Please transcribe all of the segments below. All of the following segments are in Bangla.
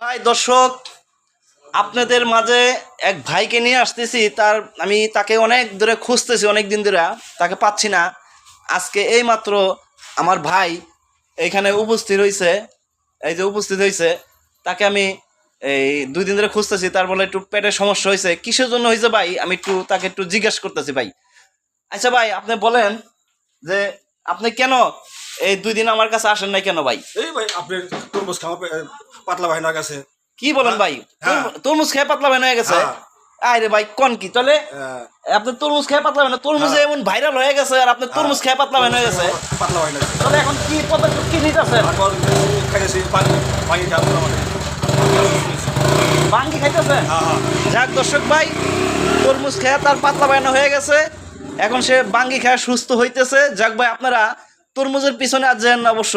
ভাই দর্শক, আপনাদের মাঝে এক ভাইকে নিয়ে আসতেছি। আমি তাকে অনেক ধরে খুঁজতেছি, অনেক দিন ধরে তাকে পাচ্ছি না। আজকে এই মাত্র আমার ভাই এইখানে উপস্থিত হয়েছে। এই যে উপস্থিত হয়েছে, তাকে আমি এই 2 দিন ধরে খুঁজতেছি। তার বলে একটু পেটের সমস্যা হয়েছে। কিসের জন্য হয়েছে ভাই, আমি তাকে একটু জিজ্ঞেস করতেছি ভাই। আচ্ছা ভাই, আপনি বলেন যে আপনি কেন এই 2 দিন আমার কাছে আসেন নাই কেন ভাই? এই ভাই আপনি তরমুজ খাওয়া পাতলা ভাই না গেছে। কি বলেন ভাই? হ্যাঁ। তরমুজ খেয়ে পাতলা বানানো হয়ে গেছে? হ্যাঁ। আরে ভাই কোন কি তাহলে? হ্যাঁ। আপনি তরমুজ খেয়ে পাতলা বানানো, তরমুজে হ্যাঁ। এমন ভাইরাল হয়ে গেছে আর আপনি তরমুজ খেয়ে পাতলা বানানো হয়ে গেছে? পাতলা ভাই না গেছে। তাহলে এখন কি পদক্ষেপ কি নিতেছেন? তারপর খাইতেছি পানি পানি খাওয়া আমাদের। বাঙ্গি খাইতেছেন? হ্যাঁ হ্যাঁ। যাক দর্শক ভাই, তরমুজ খেয়ে তার পাতলা বানানো হয়ে গেছে। এখন সে বাঙ্গি খেয়ে সুস্থ হইতেছে। যাক ভাই, আপনারা তরমুজের পিছনে আর যান না অবশ্য,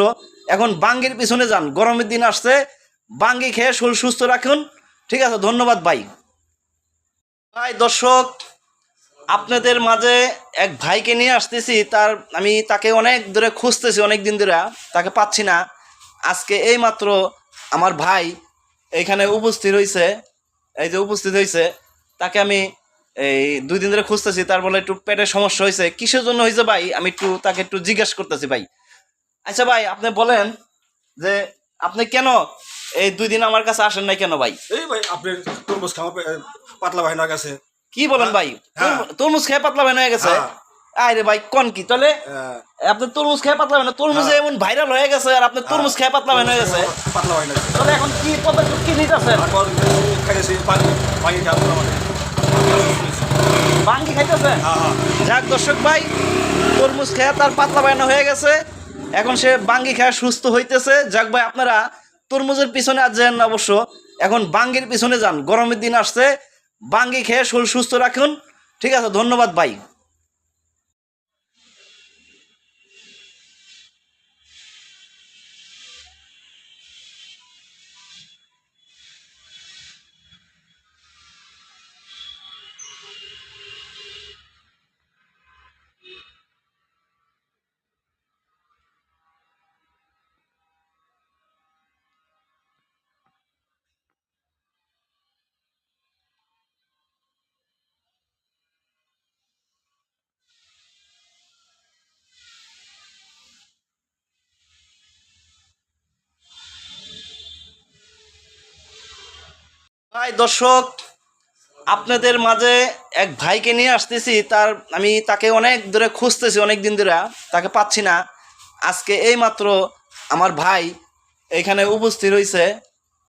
এখন বাঙ্গির পিছনে যান। গরমের দিন আসছে, বাঙ্গি খেয়ে শরীর সুস্থ রাখুন। ঠিক আছে, ধন্যবাদ ভাই। ভাই দর্শক, আপনাদের মাঝে এক ভাইকে নিয়ে আসতেছি। আমি তাকে অনেক ধরে খুঁজতেছি, অনেক দিন ধরে তাকে পাচ্ছি না। আজকে এই মাত্র আমার ভাই এইখানে উপস্থিত হয়েছে। এই যে উপস্থিত হয়েছে, তাকে আমি এই 2 দিন ধরে খুঁজতেছি। তার বলে একটু পেটের সমস্যা হয়েছে। কিসের জন্য হয়েছে ভাই, আমি তাকে একটু জিজ্ঞেস করতেছি ভাই। আচ্ছা ভাই, আপনি বলেন যে আপনি কেন এই 2 দিন আমার কাছে আসেন নাই কেন ভাই? এই ভাই আপনি তরমুজ খাওয়া পাতলা ভাই না গেছে। কি বলেন ভাই? হ্যাঁ। তরমুজ খেয়ে পাতলা বানানো হয়ে গেছে? হ্যাঁ। আরে ভাই কোন কি তাহলে? হ্যাঁ। আপনি তরমুজ খেয়ে পাতলা বানানো, তরমুজে হ্যাঁ। এমন ভাইরাল হয়ে গেছে আর আপনি তরমুজ খেয়ে পাতলা বানানো হয়ে গেছে? পাতলা ভাই না গেছে। তাহলে এখন কি পদক্ষেপ কি নিতেছেন? তারপর খাইতেছি পানি পানি খাওয়া আমাদের। বাঙ্গি খাইতেছেন? হ্যাঁ হ্যাঁ। যাক দর্শক ভাই, তরমুজ খেয়ে তার পাতলা বানানো হয়ে গেছে। এখন সে বাঙ্গি খেয়ে সুস্থ হইতেছে। যাক ভাই, আপনারা তরমুজের পিছনে আর যান না অবশ্য, এখন বাঙ্গির পিছনে যান। গরমের দিন আসছে, বাঙ্গি খেয়ে শরীর সুস্থ রাখুন। ঠিক আছে, ধন্যবাদ ভাই। ভাই দর্শক, আপনাদের মাঝে এক ভাইকে নিয়ে আসতেছি। আমি তাকে অনেক ধরে খুঁজতেছি, অনেক দিন ধরে তাকে পাচ্ছি না। আজকে এই মাত্র আমার ভাই এইখানে উপস্থিত হয়েছে।